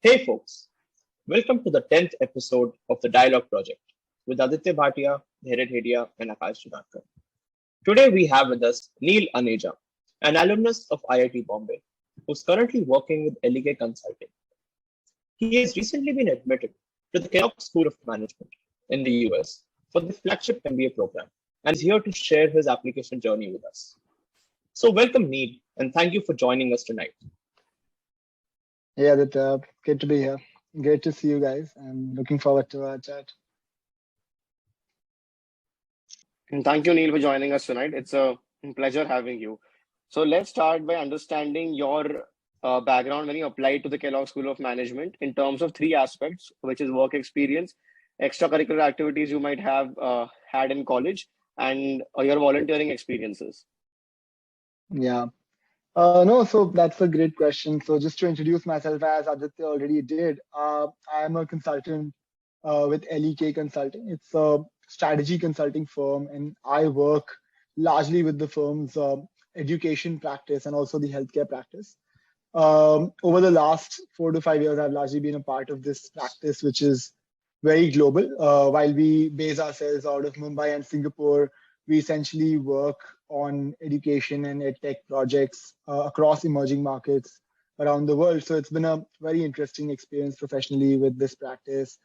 Hey folks, welcome to the 10th episode of the Dialog Project with Aditya Bhatia, Dheeraj Hedia, and Akash Judhakar. Today we have with us Neil Aneja, an alumnus of IIT Bombay, who's currently working with LEK Consulting. He has recently been admitted to the Kellogg School of Management in the US for the flagship MBA program and is here to share his application journey with us. So welcome Neil and thank you for joining us tonight. Yeah, good to be here. Great to see you guys. I'm looking forward to our chat. And thank you, Neil, for joining us tonight. It's a pleasure having you. So let's start by understanding your background when you applied to the Kellogg School of Management in terms of three aspects, which is work experience, extracurricular activities you might have had in college, and your volunteering experiences. Yeah. No, so that's a great question. So just to introduce myself, as Aditya already did, I'm a consultant with LEK Consulting. It's a strategy consulting firm, and I work largely with the firm's education practice and also the healthcare practice. Over the last 4 to 5 years, I've largely been a part of this practice, which is very global. While we base ourselves out of Mumbai and Singapore, we essentially work on education and edtech projects across emerging markets around the world. So it's been a very interesting experience professionally with this practice.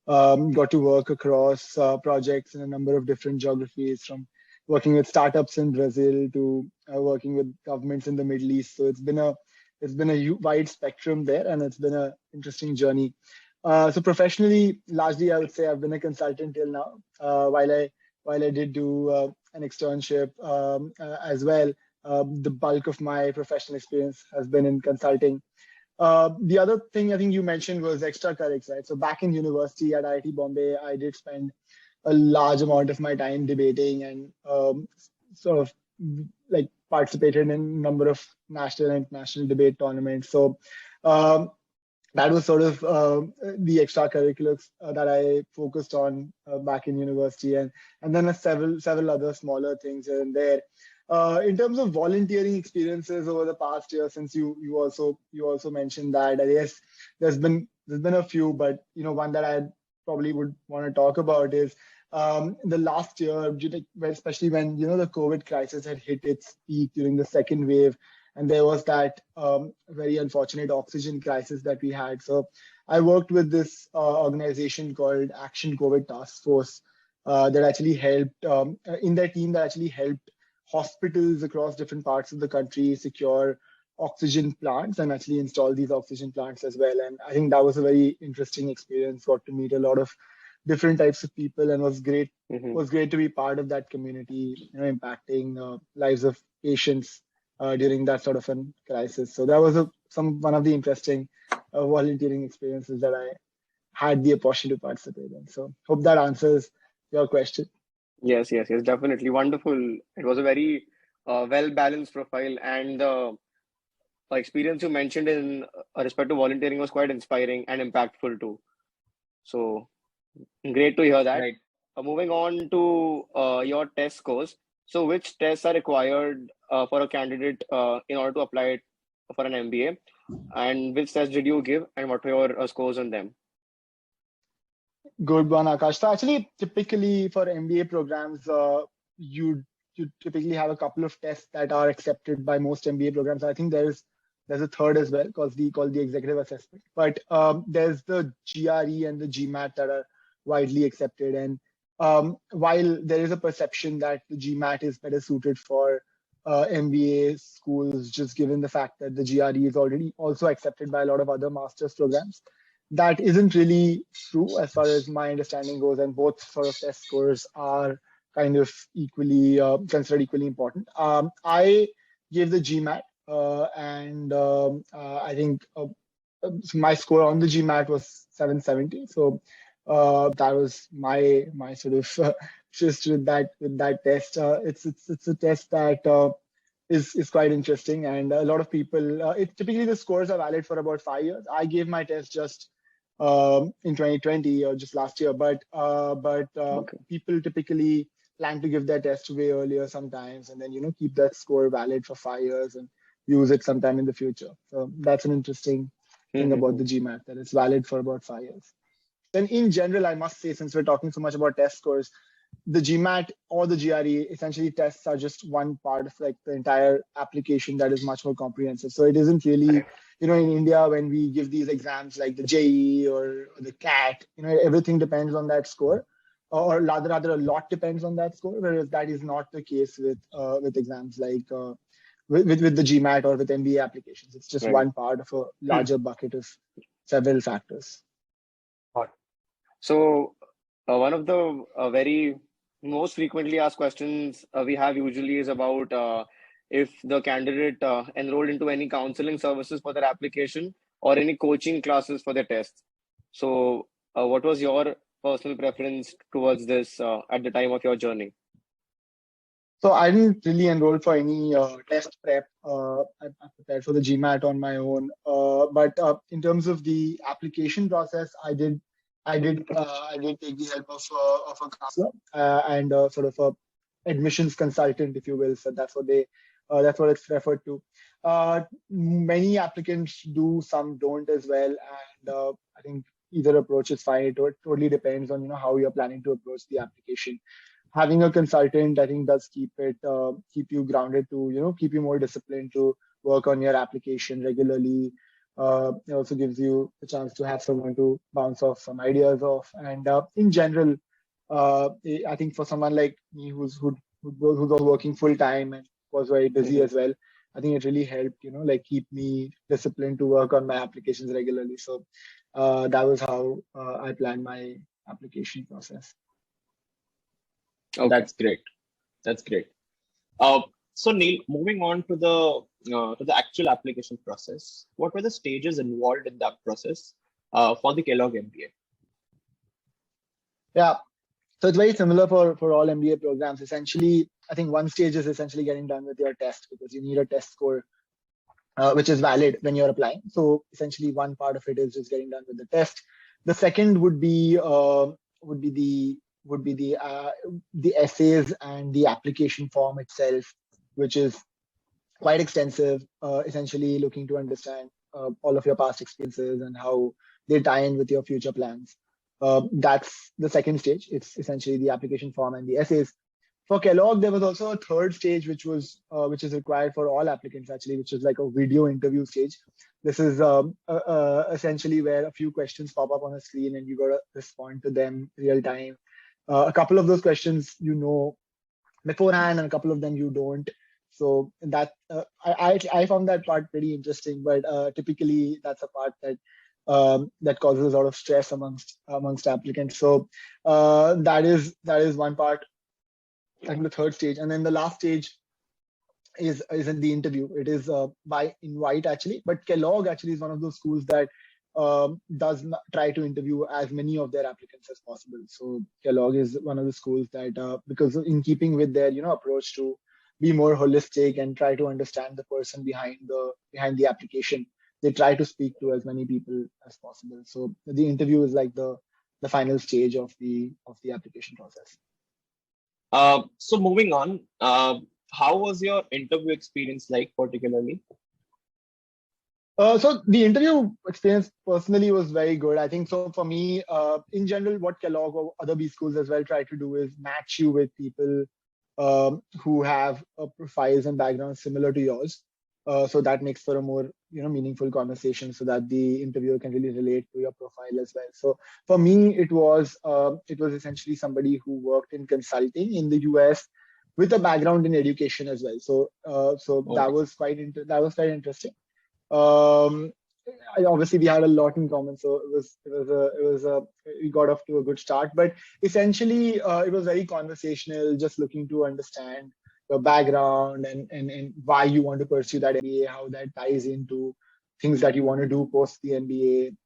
Got to work across projects in a number of different geographies, from working with startups in Brazil to working with governments in the Middle East. So it's been a wide spectrum there, and it's been an interesting journey. So professionally, largely, I would say I've been a consultant till now. While I did do an externship as well, the bulk of my professional experience has been in consulting. The other thing I think you mentioned was extracurriculars, right? So back in university at IIT Bombay, I did spend a large amount of my time debating and sort of like participated in a number of national and international debate tournaments. So that was sort of the extracurriculars that I focused on back in university, and then several other smaller things here and there. In terms of volunteering experiences over the past year, since you also mentioned that, I guess there's been a few, but one that I probably would want to talk about is the last year, especially when the COVID crisis had hit its peak during the second wave. And there was that very unfortunate oxygen crisis that we had. So I worked with this organization called Action COVID Task Force that actually helped, in their team that actually helped hospitals across different parts of the country secure oxygen plants and actually install these oxygen plants as well. And I think that was a very interesting experience. Got to meet a lot of different types of people, and was great. Was great to be part of that community, impacting lives of patients during that sort of a crisis. So that was one of the interesting volunteering experiences that I had the opportunity to participate in. So hope that answers your question. Yes, definitely. Wonderful. It was a very well-balanced profile, and the experience you mentioned in respect to volunteering was quite inspiring and impactful too. So great to hear that. Right. Moving on to your test scores. So which tests are required for a candidate in order to apply for an MBA? And which tests did you give, and what were your scores on them? Good one, Akash. So actually, typically for MBA programs, you typically have a couple of tests that are accepted by most MBA programs. I think there's a third as well, called the executive assessment. But there's the GRE and the GMAT that are widely accepted. And while there is a perception that the GMAT is better suited for MBA schools, just given the fact that the GRE is already also accepted by a lot of other master's programs, that isn't really true as far as my understanding goes, and both sort of test scores are kind of equally considered equally important. I gave the GMAT, and I think my score on the GMAT was 770. So that was my sort of just with that test. It's a test that is quite interesting, and a lot of people. Typically the scores are valid for about 5 years. I gave my test just in 2020 or just last year, but Okay. people typically plan to give their test way earlier sometimes, and then keep that score valid for 5 years and use it sometime in the future. So that's an interesting thing about the GMAT, that it's valid for about 5 years. Then in general, I must say, since we're talking so much about test scores, the GMAT or the GRE, essentially tests are just one part of like the entire application that is much more comprehensive. So it isn't really, in India, when we give these exams like the JEE or the CAT, everything depends on that score, or rather a lot depends on that score, whereas that is not the case with exams like with the GMAT or with MBA applications. It's just one part of a larger bucket of several factors. So one of the very most frequently asked questions we have usually is about if the candidate enrolled into any counseling services for their application or any coaching classes for their tests. So what was your personal preference towards this at the time of your journey? So I didn't really enroll for any test prep. I prepared for the GMAT on my own. But in terms of the application process, I did take the help of a counselor and sort of a admissions consultant, if you will. So that's what it's referred to. Many applicants do, some don't as well, and I think either approach is fine. It totally depends on how you're planning to approach the application. Having a consultant, I think, does keep you grounded to keep you more disciplined to work on your application regularly. It also gives you a chance to have someone to bounce off some ideas off. And in general, I think for someone like me who's working full time and was very busy as well, I think it really helped, like keep me disciplined to work on my applications regularly. So that was how I planned my application process. Okay. That's great. So Neil, moving on to the actual application process, what were the stages involved in that process for the Kellogg MBA? Yeah, so it's very similar for all MBA programs. Essentially, I think one stage is essentially getting done with your test, because you need a test score which is valid when you're applying. So essentially, one part of it is just getting done with the test. The second would be the essays and the application form itself, which is quite extensive, essentially looking to understand all of your past experiences and how they tie in with your future plans. That's the second stage. It's essentially the application form and the essays. For Kellogg, there was also a third stage, which is required for all applicants, actually, which is like a video interview stage. This is essentially where a few questions pop up on a screen and you got to respond to them real time. A couple of those questions beforehand, and a couple of them you don't. So that I found that part pretty interesting, but typically that's a part that causes a lot of stress amongst applicants. So that is one part, and the third stage. And then the last stage is in the interview. It is by invite, actually, but Kellogg actually is one of those schools that does not try to interview as many of their applicants as possible. So Kellogg is one of the schools that, because in keeping with their approach to be more holistic and try to understand the person behind the application, they try to speak to as many people as possible. So the interview is like the final stage of the application process. So moving on, how was your interview experience like, particularly? So the interview experience personally was very good. I think so for me, in general, what Kellogg or other B schools as well try to do is match you with people who have profiles and backgrounds similar to yours. So that makes for a more meaningful conversation, so that the interviewer can really relate to your profile as well. So for me, it was essentially somebody who worked in consulting in the US with a background in education as well. So that was quite interesting. Obviously we had a lot in common, so we got off to a good start. But essentially, it was very conversational, just looking to understand your background and why you want to pursue that MBA, how that ties into things that you want to do post the MBA,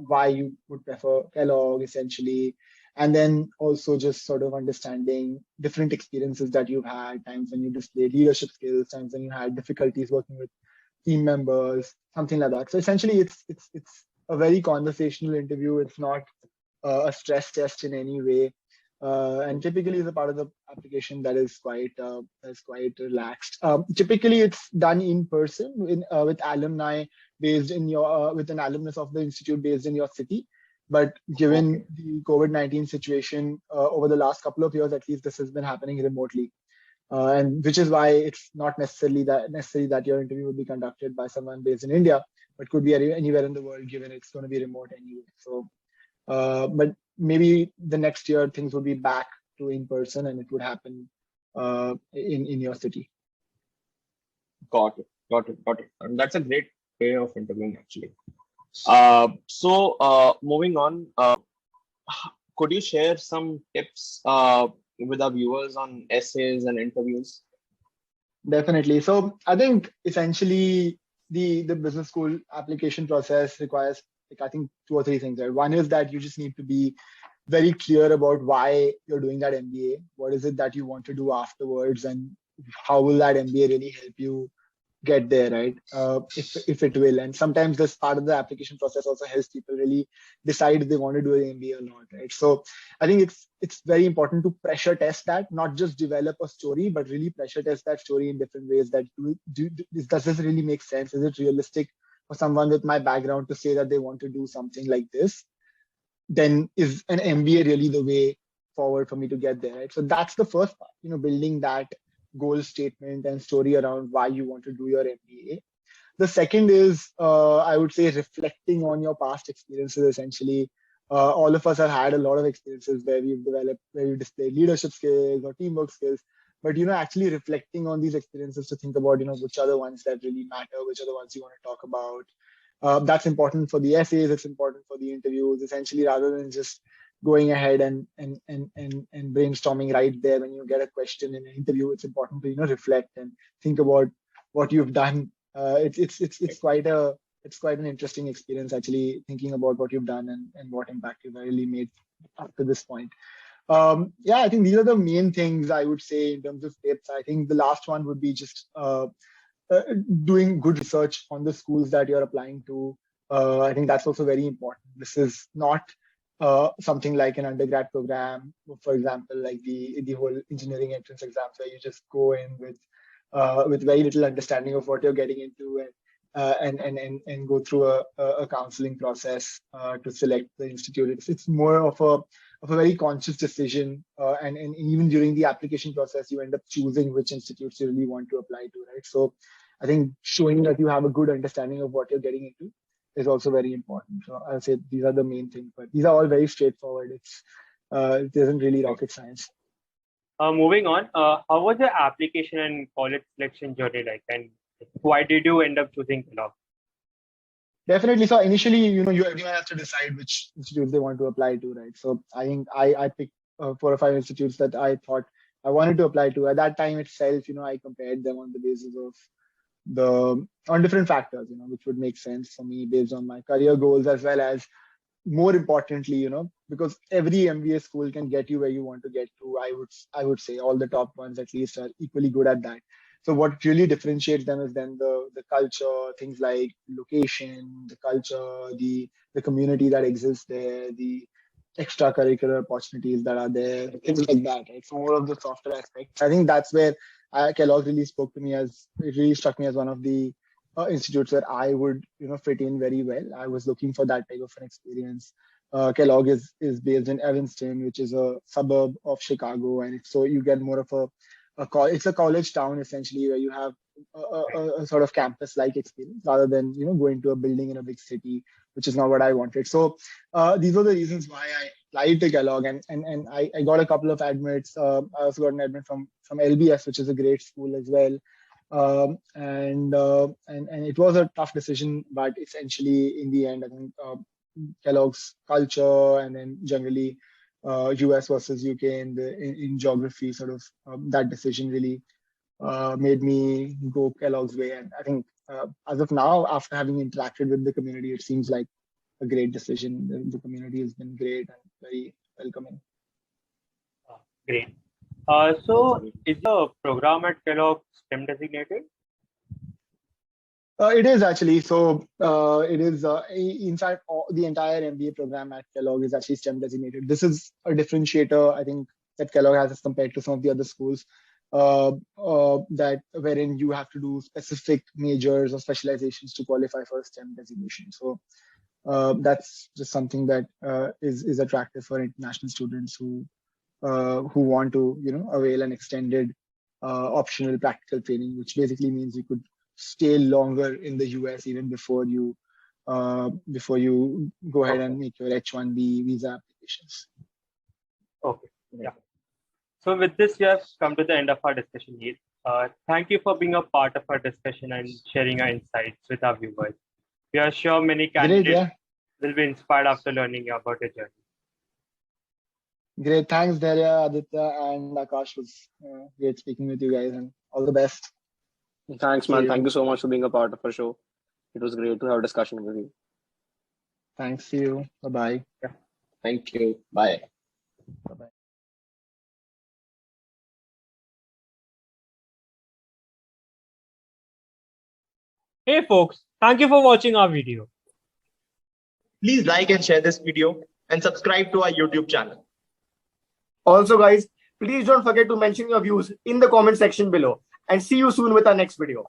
why you would prefer Kellogg, essentially. And then also just sort of understanding different experiences that you've had, times when you displayed leadership skills, times when you had difficulties working with team members, something like that. So essentially, it's a very conversational interview. It's not a stress test in any way. and typically is a part of the application that is quite relaxed. Typically, it's done in person with alumni based in your with an alumnus of the institute based in your city. But given the COVID-19 situation over the last couple of years, at least this has been happening remotely, and which is why it's not necessary that your interview will be conducted by someone based in India, but could be anywhere in the world, given it's going to be remote anyway. So, but maybe the next year things will be back to in person, and it would happen in your city. Got it. And that's a great way of interviewing, actually. Moving on, could you share some tips with our viewers on essays and interviews? Definitely. So I think essentially the business school application process requires, like, I think 2 or 3 things. Right? One is that you just need to be very clear about why you're doing that MBA. What is it that you want to do afterwards, and how will that MBA really help you get there, right? If it will. And sometimes this part of the application process also helps people really decide if they want to do an MBA or not, right? So I think it's very important to pressure test that, not just develop a story, but really pressure test that story in different ways. That does this really make sense? Is it realistic for someone with my background to say that they want to do something like this? Then is an MBA really the way forward for me to get there, right? So that's the first part, building that goal statement and story around why you want to do your MBA. The second is, I would say, reflecting on your past experiences. Essentially, all of us have had a lot of experiences where we've displayed leadership skills or teamwork skills. But actually reflecting on these experiences to think about, which are the ones that really matter, which are the ones you want to talk about. That's important for the essays. It's important for the interviews. Essentially, rather than just going ahead and brainstorming right there when you get a question in an interview, it's important to reflect and think about what you've done. It's quite an interesting experience, actually, thinking about what you've done and what impact you've really made up to this point. I think these are the main things I would say in terms of tips. I think the last one would be just doing good research on the schools that you're applying to. I think that's also very important. This is not something like an undergrad program, for example, like the whole engineering entrance exams, where you just go in with very little understanding of what you're getting into, and go through a counseling process to select the institute. It's more of a very conscious decision, and even during the application process, you end up choosing which institutes you really want to apply to, right? So I think showing that you have a good understanding of what you're getting into is also very important. So I'll say these are the main things, but these are all very straightforward. It isn't really rocket science. Moving on, how was the application and college selection journey like, and why did you end up choosing Kellogg? Definitely. So initially, everyone has to decide which institutes they want to apply to, right? So I think I picked 4 or 5 institutes that I thought I wanted to apply to. At that time itself, I compared them on the basis of on different factors, which would make sense for me based on my career goals, as well as, more importantly, because every MBA school can get you where you want to get to. I would say all the top ones at least are equally good at that. So what really differentiates them is then the culture, things like location, the culture, the community that exists there, the extracurricular opportunities that are there, things like that, right? So all of the softer aspects. I think that's where Kellogg really it really struck me as one of the institutes where I would, fit in very well. I was looking for that type of an experience. Kellogg is based in Evanston, which is a suburb of Chicago, and so you get more of it's a college town essentially, where you have a sort of campus-like experience rather than going to a building in a big city, which is not what I wanted. So these were the reasons why I applied to Kellogg, and I got a couple of admits. I also got an admit from LBS, which is a great school as well. And it was a tough decision, but essentially in the end, I think Kellogg's culture, and then generally US versus UK in geography, sort of that decision really made me go Kellogg's way. And I think as of now, after having interacted with the community, it seems like a great decision. The community has been great and very welcoming. Great. So is the program at Kellogg STEM designated? It is actually. So it is, in fact, the entire MBA program at Kellogg is actually STEM designated. This is a differentiator, I think, that Kellogg has as compared to some of the other schools, that wherein you have to do specific majors or specializations to qualify for STEM designation. So that's just something that is attractive for international students who want to, avail an extended optional practical training, which basically means you could stay longer in the US even before you go ahead and make your H-1B visa applications. Okay. Yeah. So with this, we have come to the end of our discussion, Neil. Thank you for being a part of our discussion and sharing your insights with our viewers. We are sure many candidates will be inspired after learning about your journey. Great. Thanks, Daria, Aditya, and Akash. Was great speaking with you guys, and all the best. Thanks, man. Thank you so much for being a part of our show. It was great to have a discussion with you. Thanks. See you. Bye-bye. Yeah. Thank you. Bye. Bye-bye. Hey folks, thank you for watching our video. Please like and share this video and subscribe to our YouTube channel. Also, guys, please don't forget to mention your views in the comment section below, and see you soon with our next video.